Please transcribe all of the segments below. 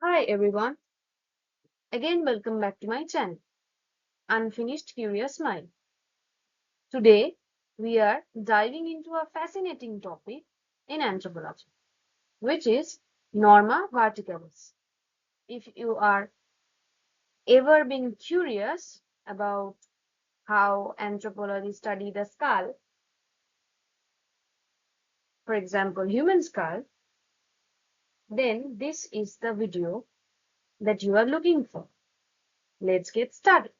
Hi everyone, again welcome back to my channel, Unfinished Curious Mind. Today we are diving into a fascinating topic in anthropology, which is Norma verticalis. If you are ever been curious about how anthropology study the skull, for example human skull, then this is the video that you are looking for. Let's get started.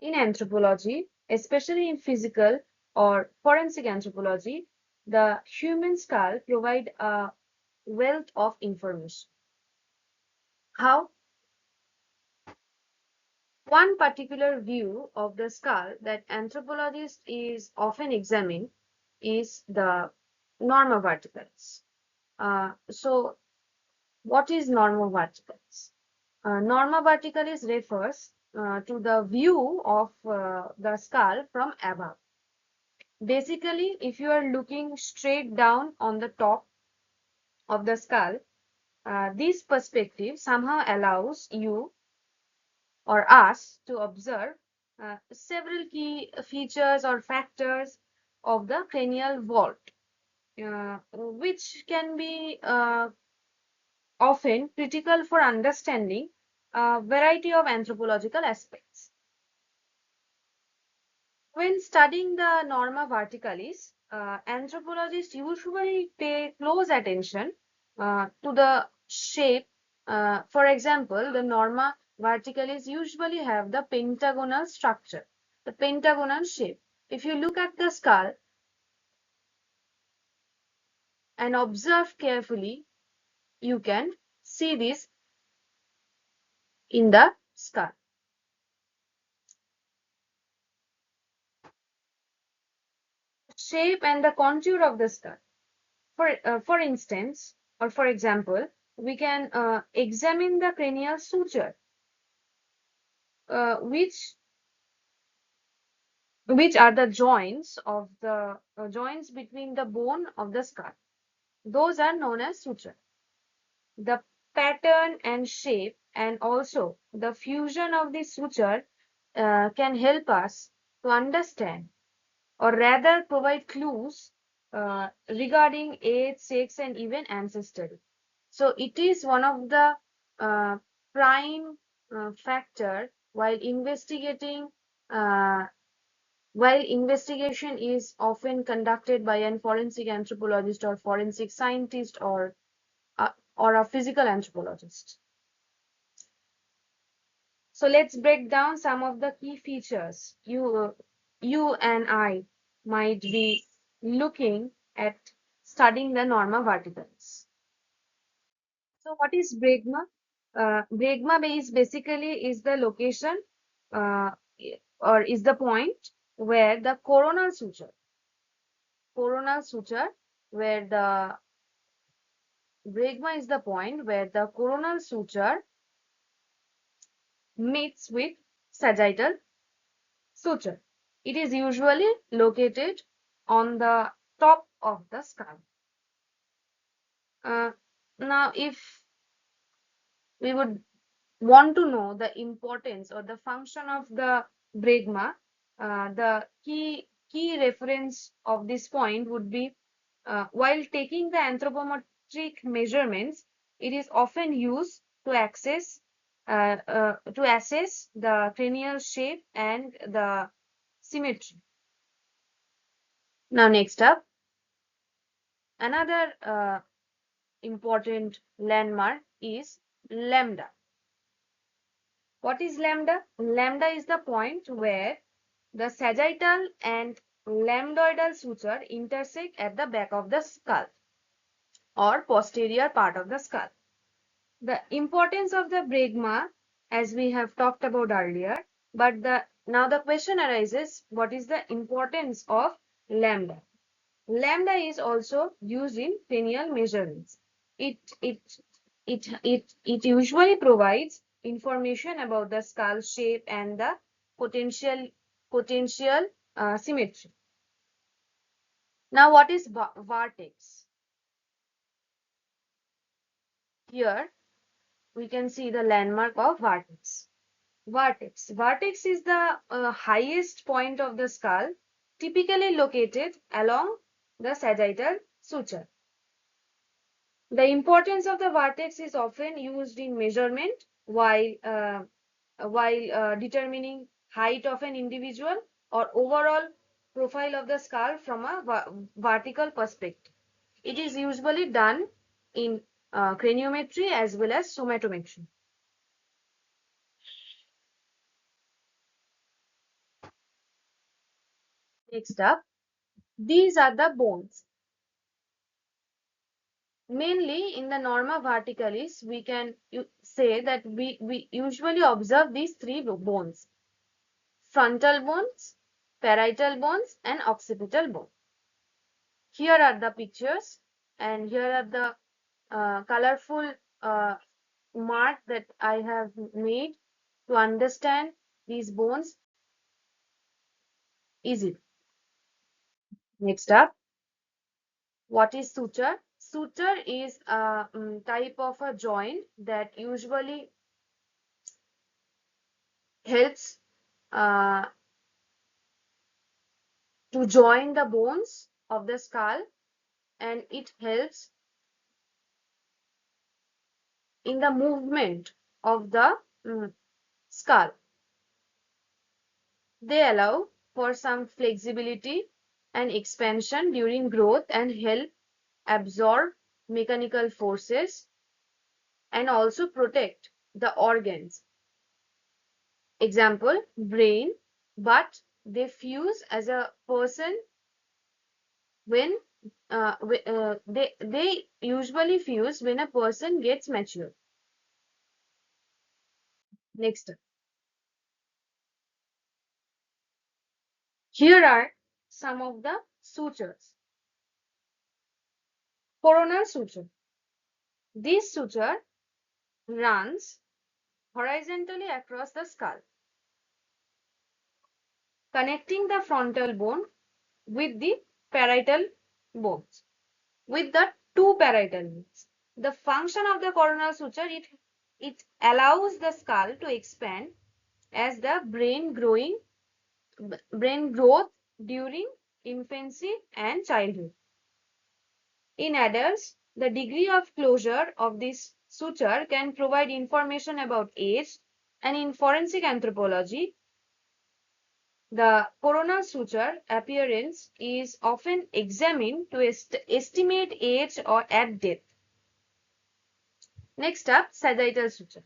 In anthropology, especially in physical or forensic anthropology, the human skull provides a wealth of information. How? One particular view of the skull that anthropologists is often examine is the Norma verticalis. So, what is Norma verticalis? Norma verticalis refers to the view of the skull from above. Basically, if you are looking straight down on the top of the skull, this perspective somehow allows you or us to observe several key features or factors of the cranial vault, which can be often critical for understanding a variety of anthropological aspects. When studying the Norma verticalis, anthropologists usually pay close attention to the shape. For example, the Norma verticalis usually have the pentagonal structure, the pentagonal shape. If you look at the skull and observe carefully, you can see this in the skull. Shape and the contour of the skull. For instance, or for example, we can examine the cranial suture, which are the joints of the joints between the bone of the skull. Those are known as suture. The pattern and shape, and also the fusion of the suture, can help us to understand, or rather provide clues regarding age, sex, and even ancestry. So it is one of the uh, prime factor uh, while investigation is often conducted by a forensic anthropologist or forensic scientist or a physical anthropologist. So let's break down some of the key features you and I might be looking at studying the Norma verticalis. So what is Bregma? Bregma is basically is the location uh, or is the point where the coronal suture, where the Bregma is the point where the coronal suture meets with sagittal suture. It is usually located on the top of the skull. Uh, Now, if we would want to know the importance or the function of the bregma, the key reference of this point would be while taking the anthropometric measurements, it is often used to assess the cranial shape and the symmetry. Now, next up, another important landmark is lambda. What is lambda? Lambda is the point where the sagittal and lambdoidal suture intersect at the back of the skull or posterior part of the skull. The importance of the bregma, as we have talked about earlier, but now the question arises, what is the importance of lambda? Lambda is also used in cranial measurements. It, it, it usually provides information about the skull shape and the potential symmetry. Now, what is vertex? Here, we can see the landmark of vertex. Vertex is the highest point of the skull, typically located along the sagittal suture. The importance of the vertex is often used in measurement while determining height of an individual or overall profile of the skull from a vertical perspective. It is usually done in craniometry as well as somatometry. Next up, these are the bones. Mainly in the Norma verticalis, we can say that we usually observe these three bones: frontal bones, parietal bones, and occipital bone. Here are the pictures, and here are the colorful mark that I have made to understand these bones easily. Next up, what is suture? Suture is a type of a joint that usually helps uh, to join the bones of the skull, and it helps in the movement of the skull. They allow for some flexibility and expansion during growth and help absorb mechanical forces and also protect the organs. Example, brain, but they fuse as a person when they usually fuse when a person gets mature. Next, here are some of the sutures. Coronal suture. This suture runs horizontally across the skull, connecting the frontal bone with the parietal bones, with the two parietal bones. The function of the coronal suture, it allows the skull to expand as the brain growth during infancy and childhood. In adults, the degree of closure of this suture can provide information about age, and in forensic anthropology, the coronal suture appearance is often examined to estimate age or at death. Next up, sagittal suture.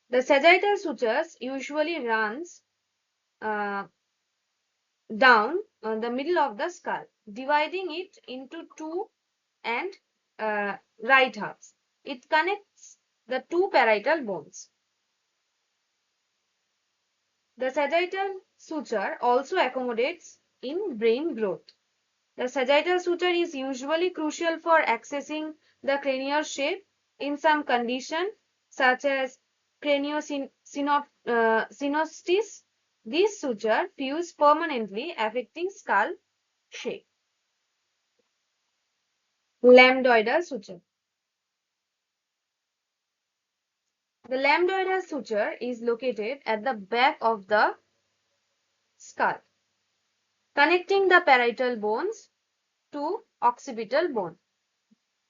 The sagittal sutures usually runs down the middle of the skull, dividing it into two and right halves. It connects the two parietal bones. The sagittal suture also accommodates in brain growth. The sagittal suture is usually crucial for accessing the cranial shape in some conditions, such as craniosynostosis. This suture fuse permanently, affecting skull shape. Lambdoidal suture. The lambdoidal suture is located at the back of the skull, connecting the parietal bones to occipital bone.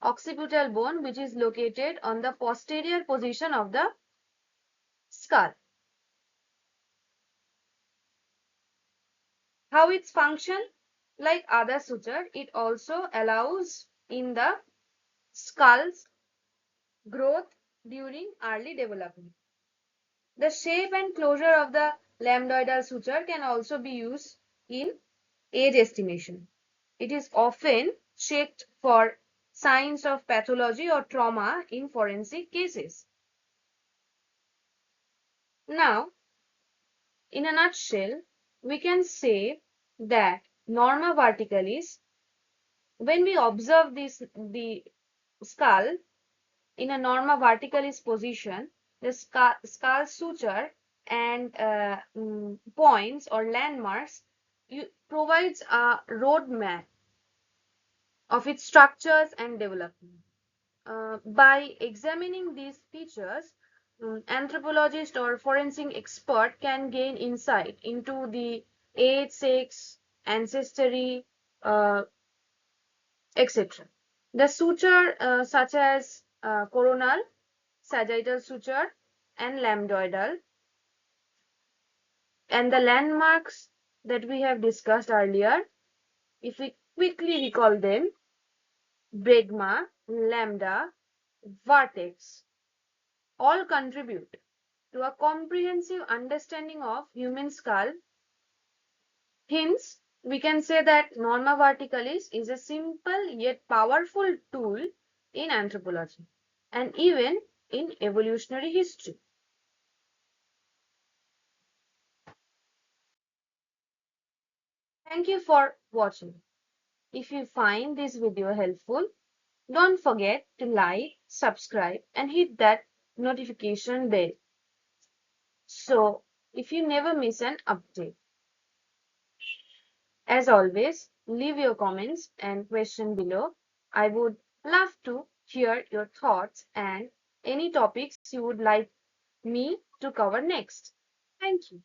Occipital bone, which is located on the posterior position of the skull. How its function? Like other suture, it also allows in the skull's growth during early development. The shape and closure of the lambdoidal suture can also be used in age estimation. It is often checked for signs of pathology or trauma in forensic cases. Now, in a nutshell, we can say that Norma verticalis when we observe the skull in a Norma verticalis position, the skull suture and points or landmarks provides a roadmap of its structures and development. By examining these features, anthropologist or forensic expert can gain insight into the age, sex, ancestry, uh, etc. The suture, such as coronal, sagittal suture, and lambdoidal, and the landmarks that we have discussed earlier, if we quickly recall them, bregma, lambda, vertex, all contribute to a comprehensive understanding of human skull. Hence, we can say that Norma verticalis is a simple yet powerful tool in anthropology and even in evolutionary history. Thank you for watching. If you find this video helpful, don't forget to like, subscribe, and hit that notification bell so if you never miss an update. As always, leave your comments and question below. I would love to hear your thoughts and any topics you would like me to cover next. Thank you.